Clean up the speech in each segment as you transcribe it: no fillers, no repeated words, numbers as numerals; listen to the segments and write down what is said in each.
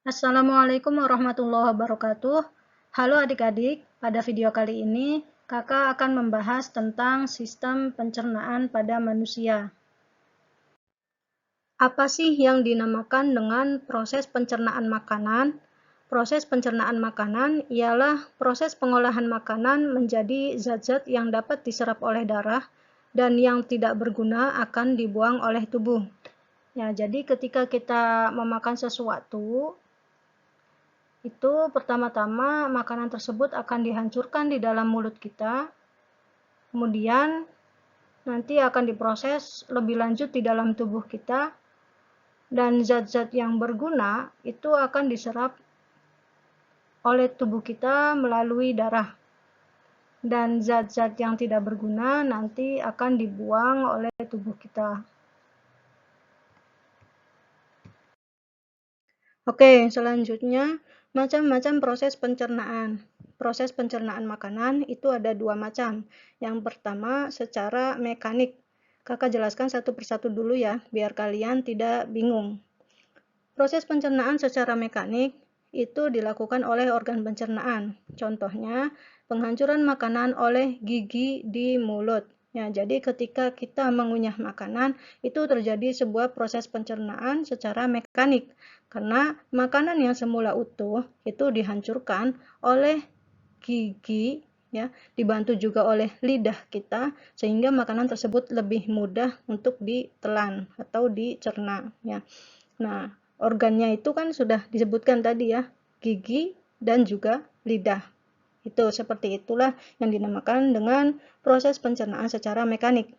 Assalamualaikum warahmatullahi wabarakatuh. Halo adik-adik, pada video kali ini kakak akan membahas tentang sistem pencernaan pada manusia. Apa sih yang dinamakan dengan proses pencernaan makanan? Proses pencernaan makanan ialah proses pengolahan makanan menjadi zat-zat yang dapat diserap oleh darah dan yang tidak berguna akan dibuang oleh tubuh. Ya, jadi ketika kita memakan sesuatu, itu pertama-tama makanan tersebut akan dihancurkan di dalam mulut kita, kemudian nanti akan diproses lebih lanjut di dalam tubuh kita, dan zat-zat yang berguna itu akan diserap oleh tubuh kita melalui darah, dan zat-zat yang tidak berguna nanti akan dibuang oleh tubuh kita. Oke, selanjutnya macam-macam proses pencernaan. Proses pencernaan makanan itu ada dua macam. Yang pertama secara mekanik. Kakak jelaskan satu persatu dulu ya, biar kalian tidak bingung. Proses pencernaan secara mekanik itu dilakukan oleh organ pencernaan. Contohnya, penghancuran makanan oleh gigi di mulut. Ya, jadi ketika kita mengunyah makanan, itu terjadi sebuah proses pencernaan secara mekanik. Karena makanan yang semula utuh itu dihancurkan oleh gigi, ya, dibantu juga oleh lidah kita, sehingga makanan tersebut lebih mudah untuk ditelan atau dicerna. Ya. Nah, organnya itu kan sudah disebutkan tadi ya, gigi dan juga lidah. Itu seperti itulah yang dinamakan dengan proses pencernaan secara mekanik.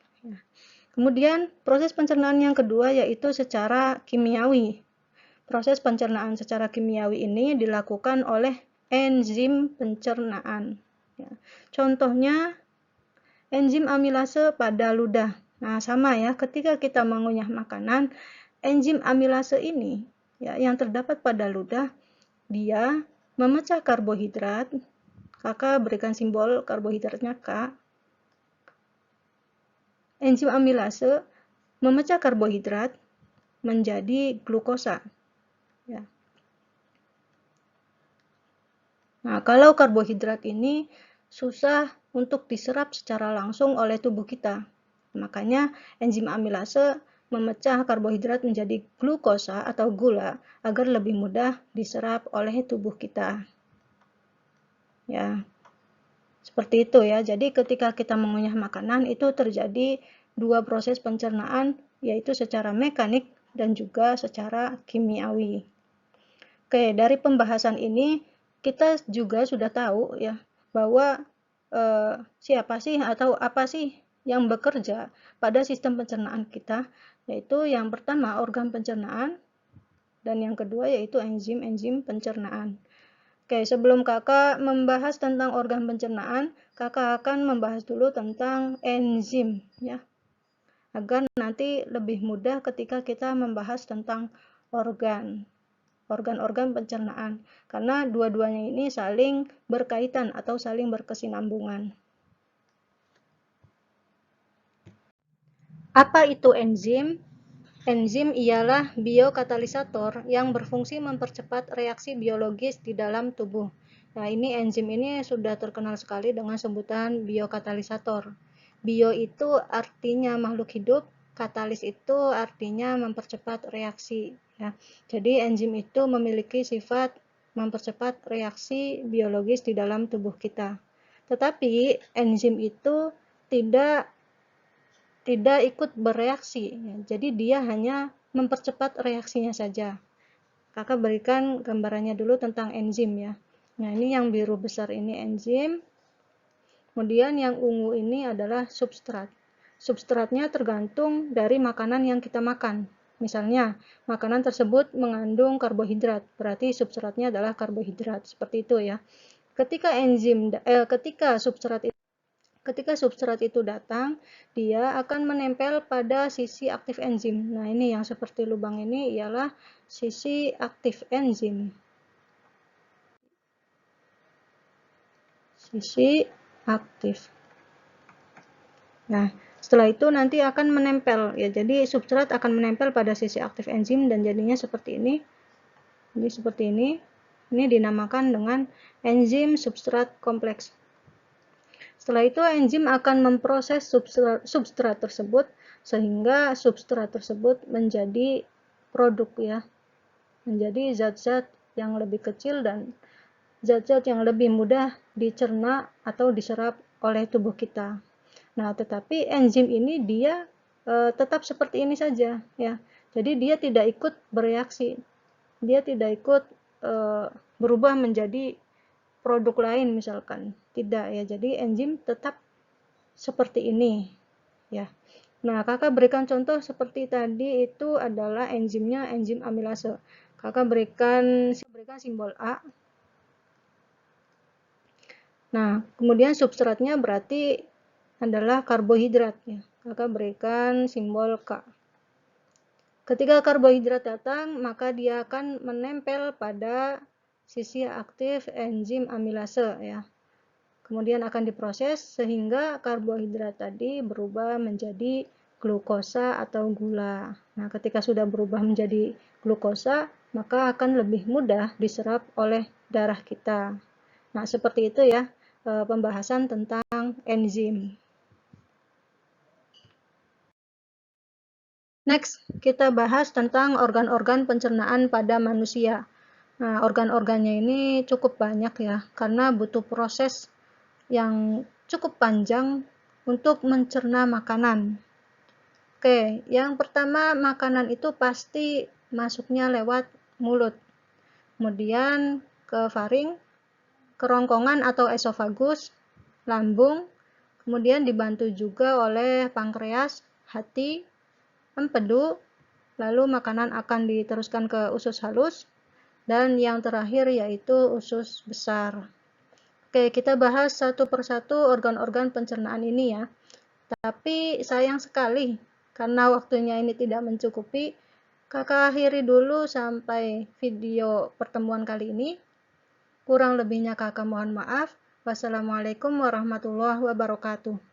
Kemudian proses pencernaan yang kedua yaitu secara kimiawi. Proses pencernaan secara kimiawi ini dilakukan oleh enzim pencernaan. Contohnya enzim amilase pada ludah. Nah, sama ya, ketika kita mengunyah makanan, enzim amilase ini ya, yang terdapat pada ludah, dia memecah karbohidrat. Kakak berikan simbol karbohidratnya K. Enzim amilase memecah karbohidrat menjadi glukosa. Ya. Nah, kalau karbohidrat ini susah untuk diserap secara langsung oleh tubuh kita. Makanya enzim amilase memecah karbohidrat menjadi glukosa atau gula agar lebih mudah diserap oleh tubuh kita. Ya. Seperti itu ya. Jadi ketika kita mengunyah makanan itu terjadi dua proses pencernaan, yaitu secara mekanik dan juga secara kimiawi. Oke, dari pembahasan ini kita juga sudah tahu ya bahwa siapa sih atau apa sih yang bekerja pada sistem pencernaan kita, yaitu yang pertama organ pencernaan dan yang kedua yaitu enzim-enzim pencernaan. Oke, sebelum kakak membahas tentang organ pencernaan, kakak akan membahas dulu tentang enzim ya, agar nanti lebih mudah ketika kita membahas tentang organ-organ pencernaan, karena dua-duanya ini saling berkaitan atau saling berkesinambungan. Apa itu enzim? Enzim ialah biokatalisator yang berfungsi mempercepat reaksi biologis di dalam tubuh. Nah, ini enzim ini sudah terkenal sekali dengan sebutan biokatalisator. Bio itu artinya makhluk hidup, katalis itu artinya mempercepat reaksi. Ya. Jadi enzim itu memiliki sifat mempercepat reaksi biologis di dalam tubuh kita. Tetapi enzim itu tidak ikut bereaksi, ya. Jadi dia hanya mempercepat reaksinya saja. Kakak berikan gambarannya dulu tentang enzim ya. Nah, ini yang biru besar ini enzim. Kemudian yang ungu ini adalah substrat. Substratnya tergantung dari makanan yang kita makan. Misalnya, makanan tersebut mengandung karbohidrat, berarti substratnya adalah karbohidrat. Seperti itu ya. Ketika substrat itu datang, dia akan menempel pada sisi aktif enzim. Nah, ini yang seperti lubang ini ialah sisi aktif enzim. Sisi aktif. Nah, setelah itu nanti akan menempel ya. Jadi substrat akan menempel pada sisi aktif enzim dan jadinya seperti ini. Jadi seperti ini dinamakan dengan enzim substrat kompleks. Setelah itu enzim akan memproses substrat tersebut sehingga substrat tersebut menjadi produk ya, menjadi zat-zat yang lebih kecil dan zat-zat yang lebih mudah dicerna atau diserap oleh tubuh kita. Nah, tetapi enzim ini dia tetap seperti ini saja ya. Jadi dia tidak ikut bereaksi. Dia tidak ikut berubah menjadi produk lain misalkan. Tidak ya. Jadi enzim tetap seperti ini ya. Nah, kakak berikan contoh seperti tadi itu adalah enzimnya enzim amilase. Kakak berikan simbol A. Nah, kemudian substratnya berarti adalah karbohidrat ya. Kakak berikan simbol K. Ketika karbohidrat datang, maka dia akan menempel pada sisi aktif enzim amilase ya. Kemudian akan diproses sehingga karbohidrat tadi berubah menjadi glukosa atau gula. Nah, ketika sudah berubah menjadi glukosa, maka akan lebih mudah diserap oleh darah kita. Nah, seperti itu ya pembahasan tentang enzim. Next, kita bahas tentang organ-organ pencernaan pada manusia. Nah, organ-organnya ini cukup banyak ya, karena butuh proses yang cukup panjang untuk mencerna makanan. Oke, yang pertama makanan itu pasti masuknya lewat mulut. Kemudian ke faring, kerongkongan atau esofagus, lambung, kemudian dibantu juga oleh pankreas, hati, empedu, lalu makanan akan diteruskan ke usus halus, dan yang terakhir yaitu usus besar. Oke, kita bahas satu persatu organ-organ pencernaan ini ya. Tapi sayang sekali, karena waktunya ini tidak mencukupi, kakak akhiri dulu sampai video pertemuan kali ini. Kurang lebihnya kakak mohon maaf. Wassalamualaikum warahmatullahi wabarakatuh.